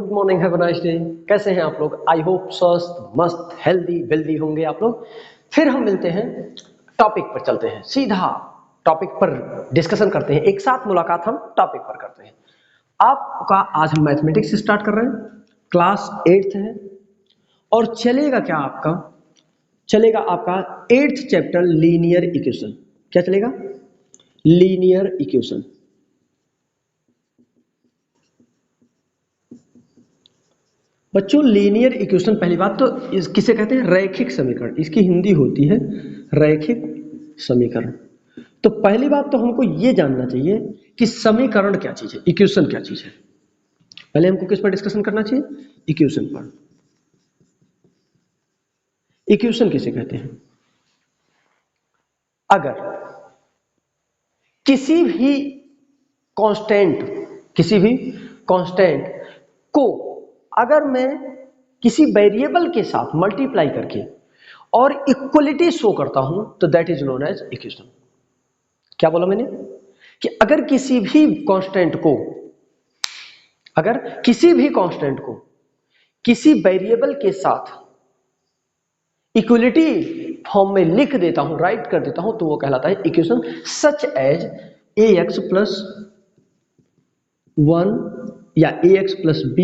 Good morning, have a nice day. कैसे हैं आप लोग? आई होप स्वस्थ, मस्त, हेल्दी वेल्दी होंगे आप लोग। फिर हम मिलते हैं, टॉपिक पर चलते हैं, सीधा टॉपिक पर डिस्कशन करते हैं। एक साथ मुलाकात हम टॉपिक पर करते हैं। आपका आज हम मैथमेटिक्स स्टार्ट कर रहे हैं, क्लास 8th है और चलेगा क्या आपका? चलेगा आपका 8th चैप्टर लीनियर इक्वेशन। क्या चलेगा? Linear equation. बच्चों लीनियर इक्वेशन, पहली बात तो किसे कहते हैं? रैखिक समीकरण। इसकी हिंदी होती है रैखिक समीकरण। तो पहली बात तो हमको ये जानना चाहिए कि समीकरण क्या चीज है, इक्वेशन क्या चीज है। पहले हमको किस पर डिस्कशन करना चाहिए? इक्वेशन पर। इक्वेशन किसे कहते हैं? अगर किसी भी कांस्टेंट को अगर मैं किसी वेरिएबल के साथ मल्टीप्लाई करके और इक्वलिटी शो करता हूं तो that is known as equation. क्या बोला मैंने? कि अगर किसी भी कांस्टेंट को किसी वेरिएबल के साथ इक्वलिटी फॉर्म में लिख देता हूं, राइट कर देता हूं, तो वो कहलाता है equation. Such as ax plus 1 या ax plus b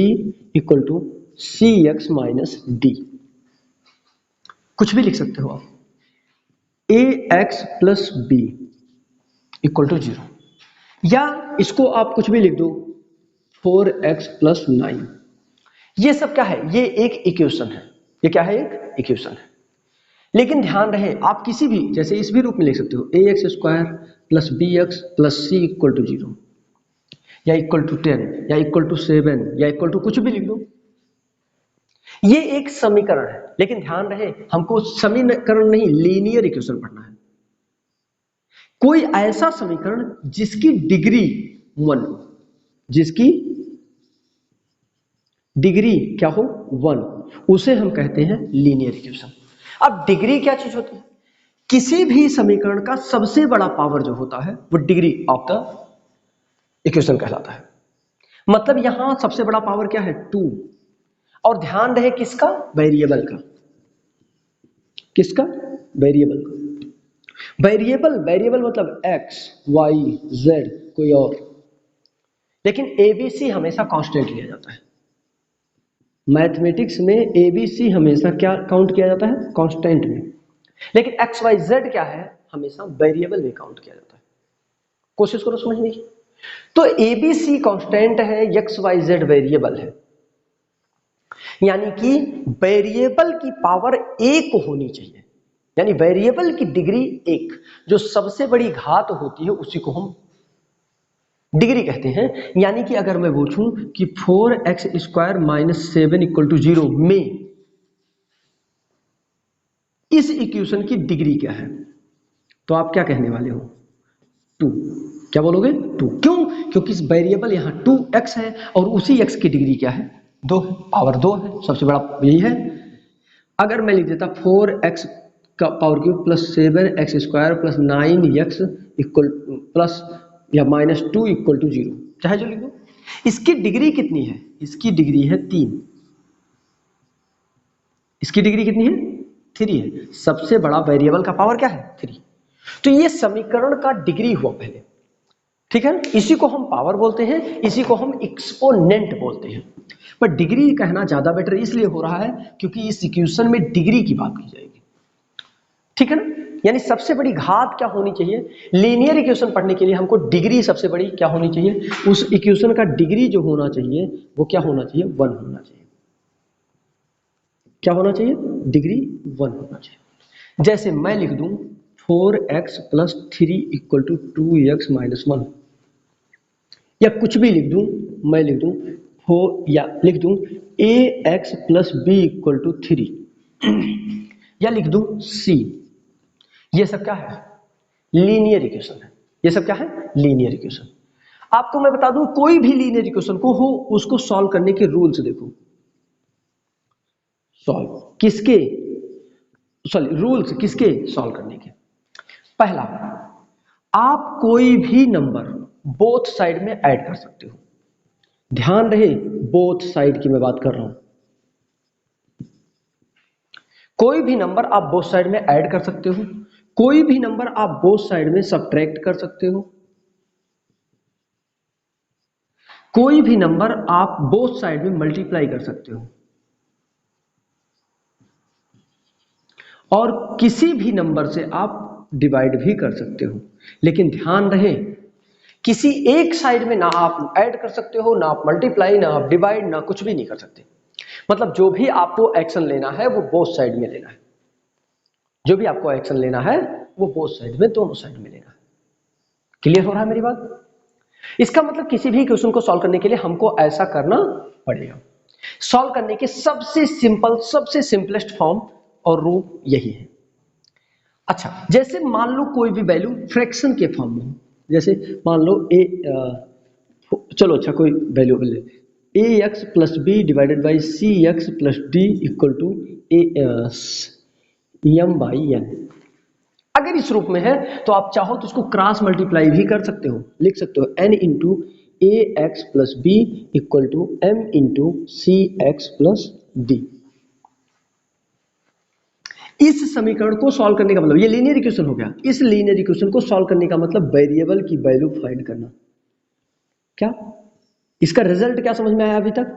equal to cx minus d। कुछ भी लिख सकते हो आप। ax plus b equal to 0, या इसको आप कुछ भी लिख दो 4x प्लस 9। ये सब क्या है? ये एक इक्वेशन है। ये क्या है? एक इक्वेशन है। लेकिन ध्यान रहे, आप किसी भी, जैसे इस भी रूप में लिख सकते हो ax square plus bx plus c equal to 0, या इक्वल टू 10, या इक्वल टू 7, या इक्वल टू कुछ भी लिख दो। ये एक समीकरण है। लेकिन ध्यान रहे, हमको समीकरण नहीं, लीनियर इक्वेशन पढ़ना है। कोई ऐसा समीकरण जिसकी डिग्री 1, जिसकी डिग्री क्या हो? 1, उसे हम कहते हैं लीनियर इक्वेशन। अब डिग्री क्या चीज होती है? किसी भी समीकरण का सबसे बड़ा पावर जो होता है वो डिग्री ऑफ द इक्वेशन कहलाता है। मतलब यहां सबसे बड़ा पावर क्या है? 2। और ध्यान रहे किसका? वेरिएबल का। किसका? वेरिएबल का। वेरिएबल मतलब x, y, z, कोई और। लेकिन एबीसी हमेशा कांस्टेंट लिया जाता है। मैथमेटिक्स में एबीसी हमेशा क्या काउंट किया जाता है? कांस्टेंट में। लेकिन एक्स वाई जेड क्या है? हमेशा वेरिएबल में काउंट किया जाता है। कोशिश करो समझने की। तो एबीसी कांस्टेंट है, एक्स वाई जेड वेरिएबल है, यानी कि वेरिएबल की पावर 1 होनी चाहिए। यानी वेरिएबल की डिग्री 1, जो सबसे बड़ी घात होती है उसी को हम डिग्री कहते हैं। यानी कि अगर मैं पूछूं कि 4x square minus 7 equal to 0 में इस इक्वेशन की डिग्री क्या है, तो आप क्या कहने वाले हो? 2। क्या बोलोगे? 2। क्यों? क्योंकि इस वेरिएबल यहां 2x है और उसी x की डिग्री क्या है? 2 है, पावर 2 है, सबसे बड़ा यही है। अगर मैं लिख देता 4x का power cube plus 7x square plus 9x equal plus या माइनस 2 इक्वल टू 0, चाहे जो लिख दो। इसकी डिग्री कितनी है? इसकी डिग्री है 3। इसकी डिग्री कितनी है? 3 है। सबसे बड़ा वेरिएबल का पावर क्या है? 3। तो ये समीकरण का डिग्री हुआ पहले, ठीक है। इसी को हम पावर बोलते हैं, इसी को हम एक्सपोनेंट बोलते हैं। पर डिग्री कहना ज्यादा बेटर इसलिए हो रहा है क्योंकि इस इक्वेशन में डिग्री की बात की जाएगी, ठीक है ना। यानी सबसे बड़ी घात क्या होनी चाहिए? लीनियर इक्वेशन पढ़ने के लिए हमको डिग्री सबसे बड़ी क्या होनी चाहिए? उस इक्वेशन का डिग्री जो होना चाहिए वो क्या होना चाहिए? 1 होना चाहिए। क्या होना चाहिए? डिग्री 1 होना चाहिए। जैसे मैं लिख दूं 4x plus 3 equal to 2x minus 1, या कुछ भी लिख दूं, मैं लिख दूं 4 या लिख दूं ax plus b equal to 3, या लिख दूं c। ये सब क्या है? लीनियर इक्वेशन है। ये सब क्या है? Linear equation. आपको मैं बता दूं, कोई भी लीनियर इक्वेशन को हो उसको सॉल्व करने के रूल्स देखो। सॉल्व किसके? सॉरी, रूल्स किसके सॉल्व करने के? पहला, आप कोई भी नंबर बोथ साइड में ऐड कर सकते हो। ध्यान रहे बोथ साइड की मैं बात कर रहा हूं। कोई भी नंबर आप बोथ साइड में ऐड कर सकते हो, कोई भी नंबर आप बोथ साइड में सब्ट्रैक्ट कर सकते हो, कोई भी नंबर आप बोथ साइड में मल्टीप्लाई कर सकते हो, और किसी भी नंबर से आप डिवाइड भी कर सकते हो। लेकिन ध्यान रहे किसी एक साइड में ना आप ऐड कर सकते हो, ना आप मल्टीप्लाई, ना आप डिवाइड, ना कुछ भी नहीं कर सकते। मतलब जो भी आपको एक्शन लेना है वो बोथ साइड में लेना है, जो भी आपको एक्शन लेना है वो बोथ साइड में, दोनों साइड में लेना है। क्लियर हो रहा है मेरी बात? इसका मतलब किसी भी क्वेश्चन को सॉल्व करने के लिए हमको ऐसा करना पड़ेगा। सॉल्व करने के सबसे सिंपल, सबसे सिंपलेस्ट फॉर्म और रूप यही है। अच्छा, जैसे मान लो कोई भी वैल्यू फ्रैक्शन के फॉर्म में हो, जैसे मान लो चलो अच्छा कोई वैल्यू ले, A x plus B divided by C x plus D equal to M by N. अगर इस रूप में है तो आप चाहो तो इसको क्रॉस मल्टीप्लाई भी कर सकते हो, लिख सकते हो n into a x plus b equal to m into c x plus d. इस समीकरण को सॉल्व करने का मतलब, ये लीनियर इक्वेशन हो गया, इस लीनियर इक्वेशन को सॉल्व करने का मतलब वेरिएबल की वैल्यू फाइंड करना। क्या इसका रिजल्ट क्या समझ में आया अभी तक?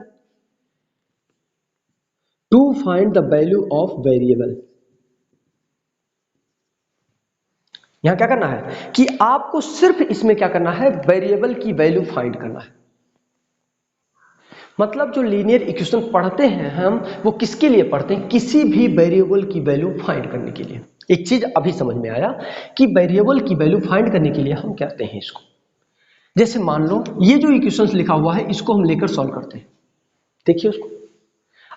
To find the value of variable. यहां क्या करना है कि आपको सिर्फ इसमें क्या करना है, वेरिएबल की वैल्यू फाइंड करना है। मतलब जो लीनियर इक्वेशन पढ़ते हैं हम, वो किसके लिए पढ़ते हैं? किसी भी वेरिएबल की वैल्यू फाइंड करने के लिए। एक चीज अभी समझ में आया कि वेरिएबल की वैल्यू फाइंड करने के लिए हम कहते हैं इसको, जैसे मान लो ये जो इक्वेशंस लिखा हुआ है इसको हम लेकर सॉल्व करते हैं। देखिए उसको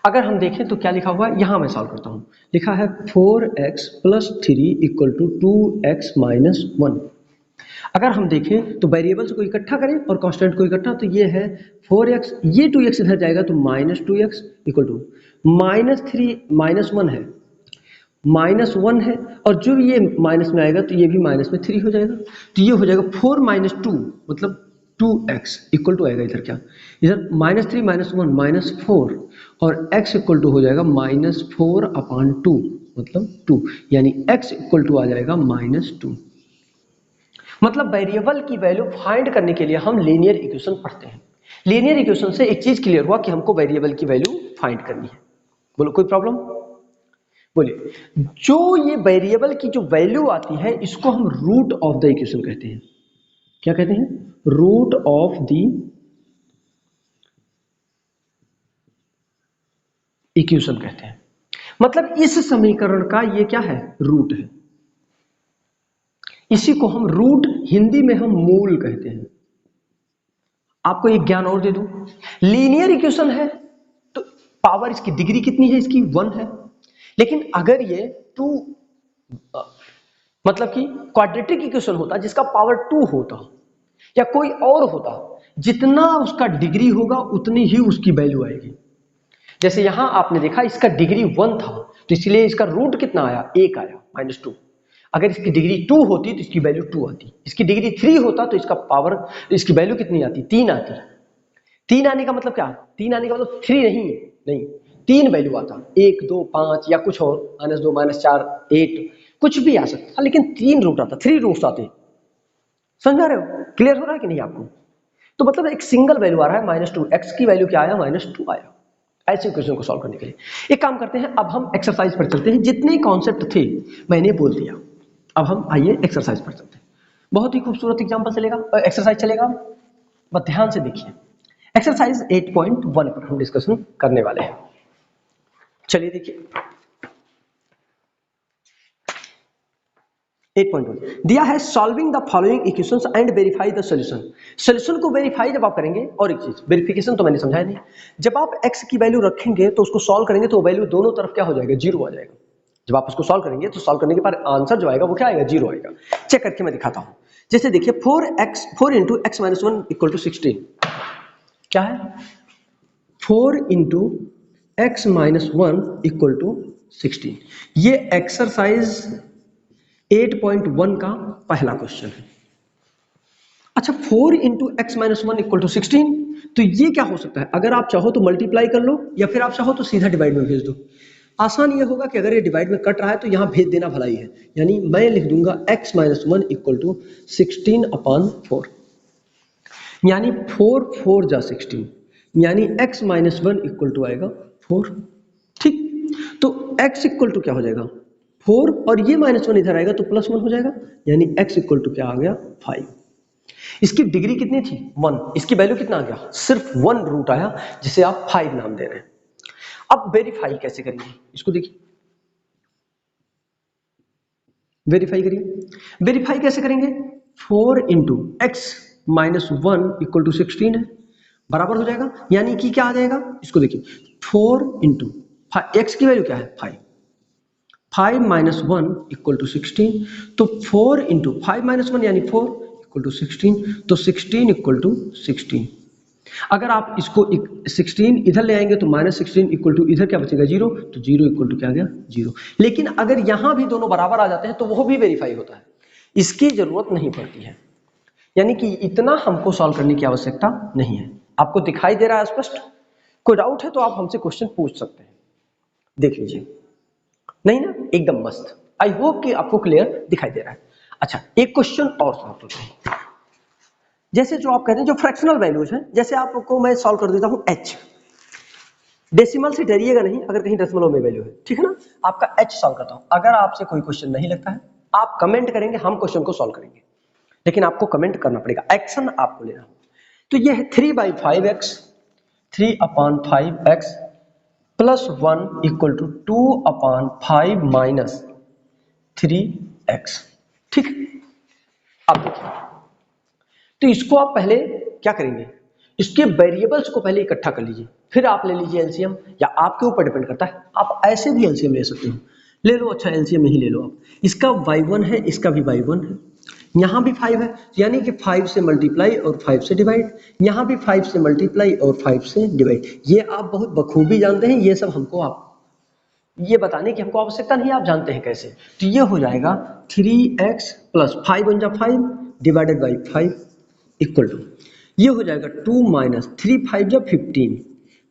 अगर हम देखें तो क्या लिखा हुआ है, यहां मैं सॉल्व करता हूं। लिखा है 4x plus 3 equal to 2x minus 1। अगर हम देखें तो वेरिएबल्स को इकट्ठा करें और कांस्टेंट को इकट्ठा, तो ये है 4x, ये 2x इधर जाएगा तो minus 2x equal to minus 3 minus 1 है, माइनस 1 है, और जो ये माइनस में आएगा तो ये भी माइनस में 3 हो जाएगा, तो ये हो जाएगा 4 माइनस 2 मतलब 2x इक्वल टू आएगा इधर क्या, इधर माइनस 3 माइनस 1 माइनस 4, और x इक्वल टू हो जाएगा माइनस 4 अपॉन 2 मतलब 2, यानी x इक्वल टू आ जाएगा माइनस 2। मतलब वेरिएबल की वैल्यू फाइंड करने के लिए हम लीनियर इक्वेशन पढ़ते हैं। लीनियर इक्वेशन से एक चीज क्लियर हुआ कि हमको वेरिएबल की वैल्यू फाइंड करनी है। बोलो कोई प्रॉब्लम? बोलिए। जो ये वेरिएबल की जो वैल्यू आती है इसको हम रूट ऑफ द इक्वेशन कहते हैं। क्या कहते हैं? रूट ऑफ द इक्वेशन कहते हैं। मतलब इस समीकरण का ये क्या है? रूट है। इसी को हम रूट, हिंदी में हम मूल कहते हैं। आपको एक ज्ञान और दे दूं, लीनियर इक्वेशन है तो पावर इसकी डिग्री कितनी है? इसकी 1 है। लेकिन अगर ये 2 मतलब कि क्वाड्रेटिक इक्वेशन होता जिसका पावर 2 होता या कोई और होता, जितना उसका डिग्री होगा उतनी ही उसकी वैल्यू आएगी। जैसे यहां आपने देखा इसका डिग्री 1 था तो इसलिए इसका रूट कितना आया? 1 आया, माइनस 2। अगर इसकी डिग्री 2 होती तो इसकी वैल्यू 2 आती, इसकी डिग्री 3 होता तो इसका पावर, इसकी वैल्यू कितनी आती? 3 आती। 3 आने का मतलब क्या? 3 आने का मतलब 3 नहीं, नहीं 3 वैल्यू आता, 1 2 5 या कुछ और, -2 -4 8 कुछ भी आ सकता, लेकिन 3 रूट आता, 3 रूट्स आते। समझ रहे हो? क्लियर हो रहा है कि नहीं आपको? तो मतलब एक सिंगल वैल्यू आ रहा है -2, x की वैल्यू क्या आया? -2 आया। ऐसे क्वेश्चन को सॉल्व करने के लिए एक काम करते हैं, अब हम एक्सरसाइज पर चलते हैं। जितने कॉन्सेप्ट थे मैंने बोल दिया, अब हम आइए एक्सरसाइज पर चलते हैं। बहुत ही खूबसूरत एग्जांपल चलेगा, एक्सरसाइज चलेगा, बस ध्यान से देखिए। एक्सरसाइज 8.1 पर हम डिस्कशन करने वाले हैं। चलिए देखिए 8.1 दिया है, solving the following equations and verify the solution. Solution को वेरीफाई जब आप करेंगे, और एक चीज वेरिफिकेशन तो मैंने समझाया नहीं, जब आप x की वैल्यू रखेंगे तो उसको सॉल्व करेंगे तो वैल्यू दोनों तरफ क्या हो जाएगा? 0 आ जाएगा। जब आप उसको सॉल्व करेंगे तो सॉल्व करने के बाद आंसर जो आएगा वो क्या आएगा? 0 आएगा। चेक करके मैं दिखाता हूं। जैसे देखिए 4 into x minus 1 equal to 16। क्या है? 4 into x minus 1 equal to 16। ये एक्सरसाइज 8.1 का पहला क्वेश्चन है। अच्छा 4 into x minus 1 equal to 16, तो ये क्या हो सकता है, अगर आप चाहो तो मल्टीप्लाई कर लो या फिर आप चाहो तो सीधा डिवाइड में भेज दो। आसान ये होगा कि अगर ये डिवाइड में कट रहा है तो यहाँ भेज देना भला ही है, यानी मैं लिख दूंगा x माइनस 1 इक्वल टू 16/4, यानी 4 4 जा 16, यानी x माइनस 1 इक्वल टू आएगा 4। ठीक, तो x इक्वल टू क्या हो जाएगा 4, और ये माइनस 1 इधर आएगा तो प्लस 1 हो जाएगा, यानी x इक्वल टू क्या आ गया 5। इसकी डिग्री कितनी थी 1, इसकी वैल्यू कितना आ गया सिर्फ 1 रूट आया, जिसे आप 5 नाम दे रहे हैं। अब वेरीफाई कैसे करेंगे इसको देखिए, वेरीफाई करिए। वेरीफाई कैसे करेंगे, 4 into x minus 1 equal to 16 है, बराबर हो जाएगा, यानी कि क्या आ जाएगा इसको देखिए, 4 इंटू एक्स की वैल्यू क्या है 5, 5 माइनस 1 इक्वल टू 16, तो 4 इंटू 5 माइनस 1 यानी 4 इक्वल टू 16, तो 16 इक्वल टू 16। अगर आप इसको 16 इधर ले आएंगे तो माइनस 16 इक्वल टू इधर क्या बचेगा 0, तो 0 इक्वल टू क्या आ गया 0। लेकिन अगर यहां भी दोनों बराबर आ जाते हैं तो वो भी वेरीफाई होता है, इसकी जरूरत नहीं पड़ती है, यानी कि इतना हमको सॉल्व करने की आवश्यकता नहीं है। आपको दिखाई दे रहा है स्पष्ट? कोई डाउट है तो आप हमसे क्वेश्चन पूछ सकते हैं, देख लीजिए। नहीं ना, एकदम मस्त। आई होप कि आपको क्लियर दिखाई दे रहा है। अच्छा, एक क्वेश्चन और सॉल्व करते हैं। जैसे जो आप कहते हैं जो फ्रैक्शनल वैल्यूज हैं, जैसे आपको मैं सॉल्व कर देता हूं h, डेसिमल से डरिएगा नहीं अगर कहीं दशमलव में वैल्यू है, ठीक है ना। आपका h सॉल्व करता हूं, अगर आपसे कोई क्वेश्चन नहीं लगता है आप कमेंट करेंगे, हम क्वेश्चन को सॉल्व करेंगे, लेकिन आपको कमेंट करना पड़ेगा, एक्शन आपको लेना। तो ये है 3/5x, 3/5x plus 1 equal to 2/5 minus 3x। ठीक, अब देखिए, तो इसको आप पहले क्या करेंगे, इसके वेरिएबल्स को पहले इकट्ठा कर लीजिए, फिर आप ले लीजिए एलसीएम, या आपके ऊपर डिपेंड करता है, आप ऐसे भी एलसीएम ले सकते हो, ले लो, अच्छा एलसीएम ही ले लो आप। इसका y1 है, इसका भी y1 है, यहाँ भी 5 है, यानी कि 5 से मल्टीप्लाई और 5 से डिवाइड, यहाँ भी 5 से मल्टीप्लाई और 5 से डिवाइड। ये आप बहुत बखूबी जानते हैं, ये सब हमको आप ये बताने की हमको आवश्यकता नहीं, आप जानते हैं कैसे। तो ये हो जाएगा 3x प्लस 5 बन जा 5 डिवाइडेड बाई 5 इक्वल टू, ये हो जाएगा 2 माइनस 3 5 जब 15,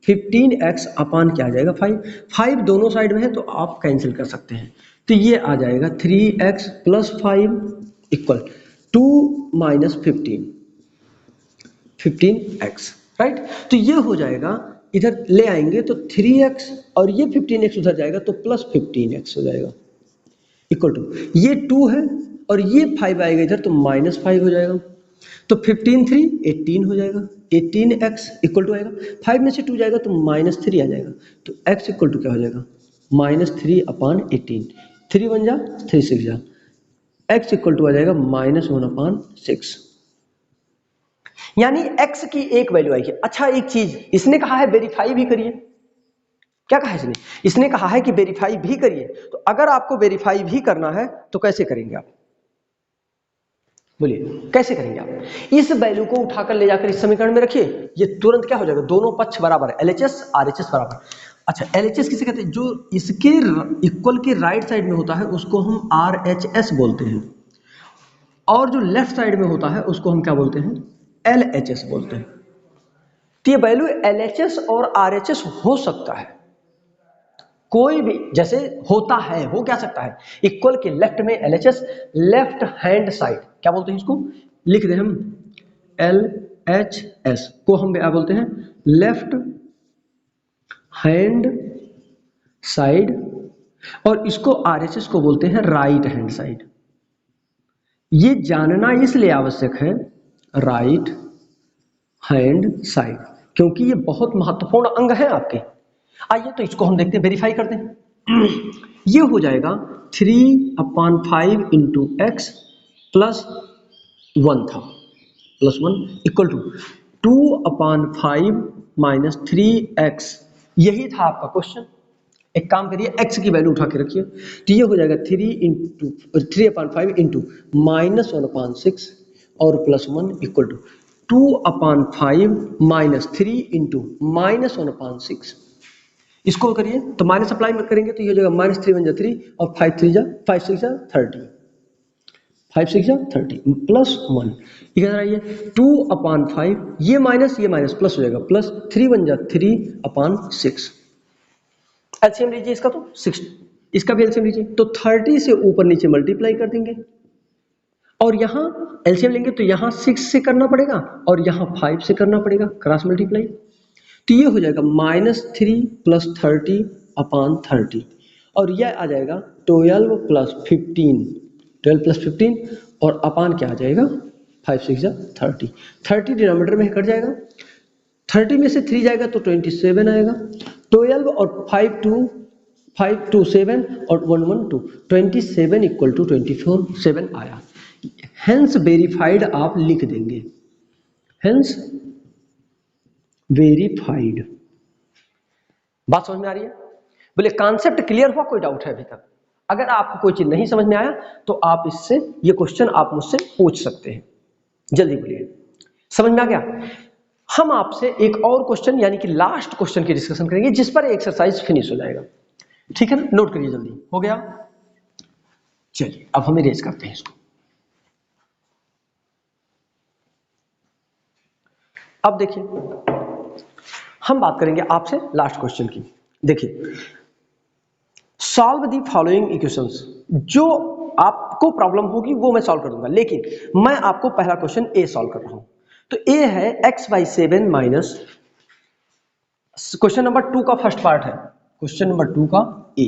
15x अपान क्या आ जाएगा 5, 5 दोनों साइड में है तो आप कैंसिल कर सकते हैं, तो ये आ जाएगा 3x plus 5 equal 2 minus 15, 15x, right. तो ये हो जाएगा, इधर ले आएंगे तो 3x और ये 15x उधर जाएगा तो प्लस 15x हो जाएगा इक्वल टू, ये 2 है और ये 5 आएगा इधर तो माइनस 5 हो जाएगा, तो 15 3 18 हो जाएगा, 18x इक्वल टू आएगा, 5 में से 2 जाएगा तो माइनस 3 आ जाएगा, तो x इक्वल टू क्या हो जाएगा माइनस 3/18, 3 बन जा 3 6 जा, x इक्वल टू आ जाएगा माइनस 1/6, यानी x की एक वैल्यू आएगी। अच्छा, एक चीज इसने कहा है वेरीफाई भी करिए, क्या कहा है इसने कहा है कि वेरीफाई भी करिए, तो अगर आपको वेरीफाई भी करना है तो कैसे करेंगे आप, बोलिए कैसे करेंगे आप, इस वैल्यू को उठाकर ले जाकर इस समीकरण में रखिए, ये तुरंत क्या हो जाएगा, दोनों पक्ष बराबर है, LHS RHS बराबर। अच्छा, LHS किसे कहते हैं, जो इसके इक्वल के राइट साइड में होता है उसको हम RHS बोलते हैं, और जो लेफ्ट साइड में होता है उसको हम क्या बोलते हैं LHS बोलते हैं। तो ये वैल्यू LHS और RHS हो सकता है, कोई भी जैसे होता है, हो क्या सकता है, इक्वल के लेफ्ट में LHS, लेफ्ट हैंड साइड क्या बोलते हैं इसको, लिख दें हम LHS को हम क्या बोलते हैं लेफ्ट हैंड साइड, और इसको RHS को बोलते हैं राइट हैंड साइड। ये जानना इसलिए आवश्यक है राइट हैंड साइड, क्योंकि ये बहुत महत्वपूर्ण अंग है आपके। आइए तो इसको हम देखते हैं, वेरीफाई करते हैं। ये हो जाएगा 3/5 इंटू एक्स प्लस 1 था, plus 1 equal to 2/5 minus 3x, यही था आपका क्वेश्चन। एक काम करिए, x की वैल्यू उठा के रखिए, तो ये हो जाएगा 3/5 इंटू माइनस 1/6 और plus 1 equal to 2/5 minus 3 into minus 1/6। इसको करिए तो माइनस अप्लाई करेंगे तो ये हो जाएगा माइनस 3 1 जा 3 और 5 3 जा 5 6 जा 30, 5 6 जा 30 प्लस 1, ये कितना है 2/5, ये माइनस प्लस हो जाएगा, प्लस 3 1 जा 3/6। एलसीएम लीजिए इसका तो 6, इसका भी एलसीएम लीजिए तो 30 से ऊपर नीचे मल्टीप्लाई कर देंगे, और यहाँ एलसीएम लेंगे तो यहाँ 6 से करना पड़ेगा और यहाँ 5 से करना पड़ेगा, क्रॉस मल्टीप्लाई। तो ये हो जाएगा -3 + 30/30, और यह आ जाएगा 12 + 15, 12 + 15, और अपान क्या आ जाएगा 5 6 जा 30, 30 डिनोमिनेटर में कट जाएगा, 30 में से 3 जाएगा तो 27 आएगा, 12 और 5 2 7 और 1 1 2, 27 = 24 7 आया। हेंस वेरीफाइड आप लिख देंगे, हेंस वेरीफाइड। बात समझ में आ रही है? बोले कॉन्सेप्ट क्लियर हुआ? कोई डाउट है अभी तक? अगर आपको कोई चीज नहीं समझ में आया तो आप इससे ये क्वेश्चन आप मुझसे पूछ सकते हैं, जल्दी बोलिए। समझ में आ गया? हम आपसे एक और क्वेश्चन यानी कि लास्ट क्वेश्चन की डिस्कशन करेंगे, जिस पर एक्सरसाइज फिनिश हो जाएगा, ठीक है ना? नोट करिए जल्दी। हो गया? चलिए अब हम इरेज करते हैं इसको। अब देखिए हम बात करेंगे आपसे लास्ट क्वेश्चन की। देखिए, सॉल्व द फॉलोइंग इक्वेशंस, जो आपको प्रॉब्लम होगी वो मैं सॉल्व कर दूंगा, लेकिन मैं आपको पहला क्वेश्चन ए सॉल्व कर रहा हूं। तो ए है x/7 माइनस, क्वेश्चन नंबर 2 का फर्स्ट पार्ट है, क्वेश्चन नंबर 2 का ए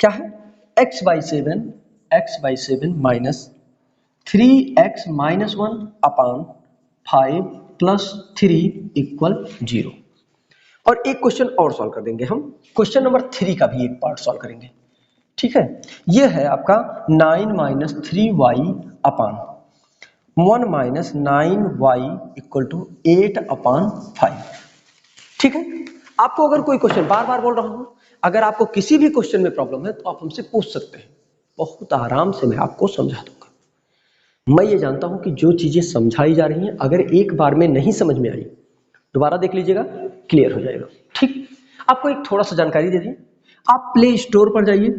क्या है, x/7 माइनस 3x - 1/5 + 3 = 0। और एक क्वेश्चन और सॉल्व कर देंगे हम, क्वेश्चन नंबर 3 का भी एक पार्ट सॉल्व करेंगे, ठीक है? ये है आपका 9 - 3y अपान 1 - 9y = 8/5, ठीक है? आपको अगर कोई क्वेश्चन, बार बार बोल रहा हूं, अगर आपको किसी भी क्वेश्चन में प्रॉब्लम है तो आप हमसे पूछ सकते हैं, बहुत आराम से मैं आपको समझा दूंगा। मैं ये जानता हूं कि जो चीजें समझाई जा रही हैं अगर एक बार में नहीं समझ में आई, दोबारा देख लीजिएगा, क्लियर हो जाएगा, ठीक? आपको एक थोड़ा सा जानकारी दे दी, आप प्ले स्टोर पर जाइए,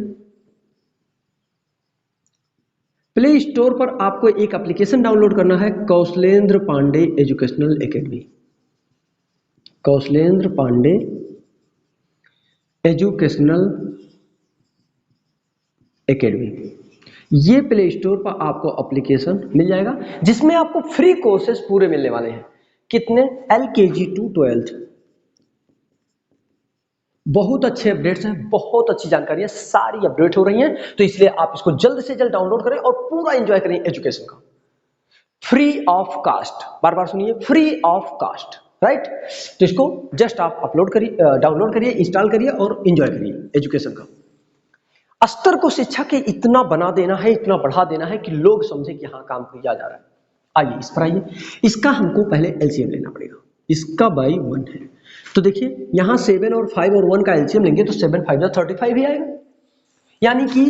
प्ले स्टोर पर आपको एक एप्लीकेशन डाउनलोड करना है, Kaushalendra Pandey educational academy, Kaushalendra Pandey educational academy. ये प्ले स्टोर पर आपको एप्लीकेशन मिल जाएगा, जिसमें आपको फ्री कोर्सेज पूरे मिलने वाले हैं। कितने? LKG to 12th। बहुत अच्छे अपडेट्स हैं, बहुत अच्छी जानकारियां सारी अपडेट हो रही हैं, तो इसलिए आप इसको जल्द से जल्द डाउनलोड करें और पूरा एंजॉय करें एजुकेशन का, फ्री ऑफ कास्ट। बार बार सुनिए, फ्री ऑफ कास्ट, राइट? तो इसको जस्ट आप अपलोड करिए, डाउनलोड करिए, इंस्टॉल करिए और एंजॉय करिए एजुकेशन का। स्तर को शिक्षा के इतना बना देना है, इतना बढ़ा देना है कि लोग समझे कि हाँ काम किया जा रहा है। आइए इस पर आइए, इसका हमको पहले एलसीएम लेना पड़ेगा, इसका बाई 1 है, तो देखिए यहाँ 7 और 5 और 1 का एलसीएम लेंगे तो 7 5 35 ही आएगा, यानी कि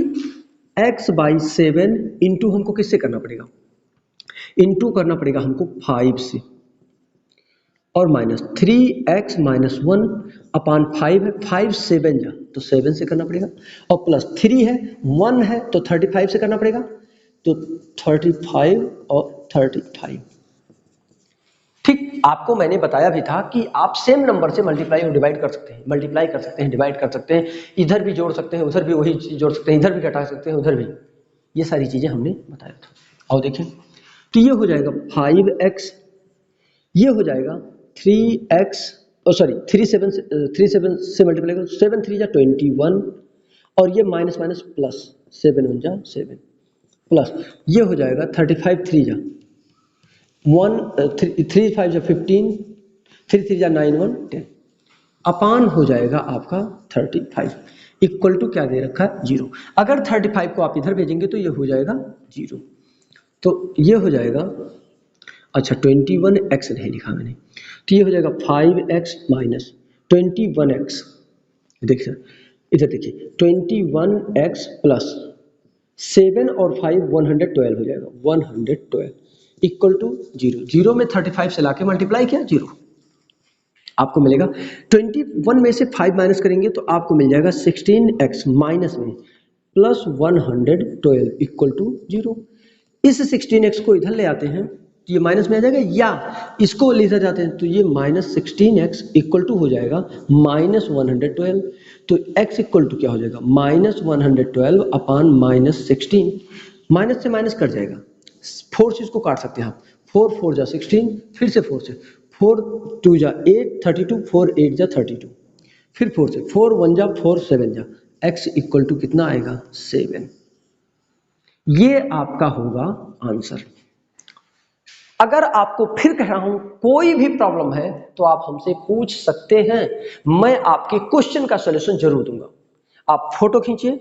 x/7 इंटू हमको किससे करना पड़ेगा, इंटू करना पड़ेगा हमको 5 से, और माइनस 3x - 1/5 है, 5 7 जा तो 7 से करना पड़ेगा, और प्लस 3 है, 1 है तो 35 से करना पड़ेगा, तो 35 और 35, ठीक? आपको मैंने बताया भी था कि आप सेम नंबर से मल्टीप्लाई और डिवाइड कर सकते हैं, मल्टीप्लाई कर सकते हैं, डिवाइड कर सकते हैं, इधर भी जोड़ सकते हैं, उधर भी वही चीज जोड़ सकते हैं, इधर भी घटा सकते हैं, उधर भी, ये सारी चीजें हमने बताया था। और देखिए तो ये हो जाएगा 5x, ये हो जाएगा 3x, सॉरी 3 7 से मल्टीप्लाई करो, 7 3 जा 21, और ये माइनस माइनस प्लस 7 1 जा 7, प्लस ये हो जाएगा 35 3 जा 1 3 5 जा 15, 3 3 जा 9 1 10, अपान हो जाएगा आपका 35, इक्वल टू क्या दे रखा है 0। अगर 35 को आप इधर भेजेंगे तो ये हो जाएगा 0, तो ये हो जाएगा, अच्छा 21x नहीं लिखा मैंने, तो ये हो जाएगा 5x माइनस 21x, देखिए इधर देखिए 21x प्लस 7 और 5 112 हो जाएगा, 112 इक्वल टू 0, 0 में 35 से लाके मल्टीप्लाई किया 0, आपको मिलेगा 21 में से 5 माइनस करेंगे तो आपको मिल जाएगा 16x माइनस में प्लस 112 इक्वल टू 0। इस 16x को इधर ले आते हैं तो ये माइनस में आ जाएगा, या इसको ले इधर जाते हैं तो ये -16x इक्वल टू हो जाएगा -112। तो x इक्वल टू क्या हो जाएगा, -112 अपान -16। माइनस से माइनस कट जाएगा, 4 से इसको काट सकते हैं आप, 4 4 जा 16, फिर से 4 से, 4 2 जा 8 32, 4 8 जा 32, फिर 4 से, 4 1 जा 4 7 जा, x इक्वल टू कितना आएगा 7। ये आपका होगा आंसर। अगर आपको फिर कह रहा हूं कोई भी प्रॉब्लम है तो आप हमसे पूछ सकते हैं, मैं आपके क्वेश्चन का सॉल्यूशन जरूर दूंगा। आप फोटो खींचिए,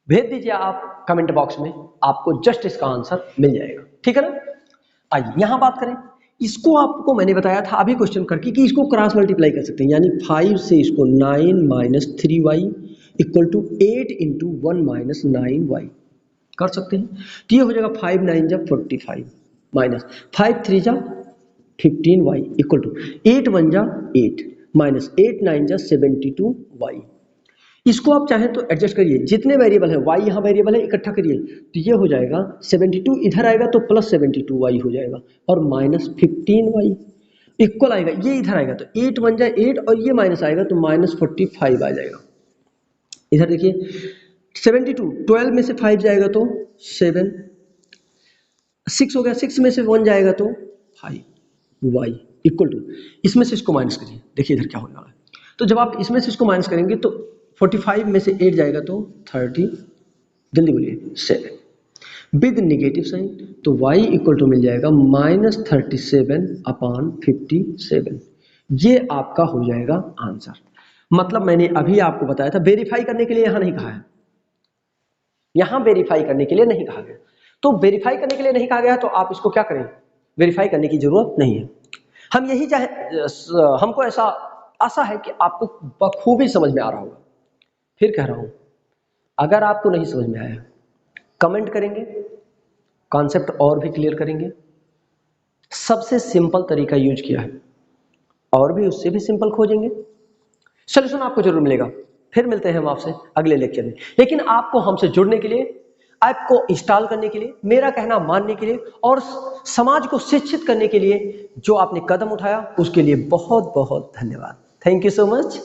भेज दीजिए आप कमेंट बॉक्स में, आपको जस्ट इसका आंसर मिल जाएगा, ठीक है ना। आइए यहां बात करें, इसको आपको मैंने बताया था अभी क्वेश्चन करके कि इसको क्रॉस मल्टीप्लाई कर सकते हैं, यानी 5 से इसको 9 - 3y इक्वल टू 8 × 1 - 9y कर सकते हैं। तो ये हो जाएगा 5 9 जा 45 माइनस 5 3 जा 15y इक्वल टू 8 1 जा 8 माइनस 8 9 जा 72y। इसको आप चाहें तो एडजस्ट करिए, जितने वेरिएबल है y यहाँ वेरिएबल है इकट्ठा करिए, तो ये हो जाएगा 72 इधर आएगा तो प्लस 72y हो जाएगा और माइनस 15y इक्वल आएगा, ये इधर आएगा तो 8 1 जा 8 और ये माइनस आएगा तो -45 आ जाएगा। इधर देखिए 72, 12 में से 5 जाएगा तो 7, 6 हो गया, 6 में से 1 जाएगा तो 5, y इक्वल टू, इसमें से इसको माइनस करिए, देखिए इधर क्या होने वाला है। तो जब आप इसमें से इसको माइनस करेंगे तो 45 में से 8 जाएगा तो 30, जल्दी बोलिए 7 विद निगेटिव साइन, तो y इक्वल टू मिल जाएगा -37 अपान 57। ये आपका हो जाएगा आंसर। मतलब मैंने अभी आपको बताया था, वेरीफाई करने के लिए यहां नहीं कहा है, यहां वेरीफाई करने के लिए नहीं कहा गया, तो वेरीफाई करने के लिए नहीं कहा गया तो आप इसको क्या करें, वेरीफाई करने की जरूरत नहीं है। हम यही चाहे, हमको ऐसा आशा है कि आपको बखूबी समझ में आ रहा होगा। फिर कह रहा हूं, अगर आपको नहीं समझ में आया कमेंट करेंगे, कॉन्सेप्ट और भी क्लियर करेंगे। सबसे सिंपल तरीका यूज किया है, और भी उससे भी सिंपल खोजेंगे, सॉल्यूशन आपको जरूर मिलेगा। फिर मिलते हैं हम आपसे अगले लेक्चर में, लेकिन आपको हमसे जुड़ने के लिए, ऐप को इंस्टॉल करने के लिए, मेरा कहना मानने के लिए और समाज को शिक्षित करने के लिए जो आपने कदम उठाया उसके लिए बहुत बहुत धन्यवाद। Thank you so much.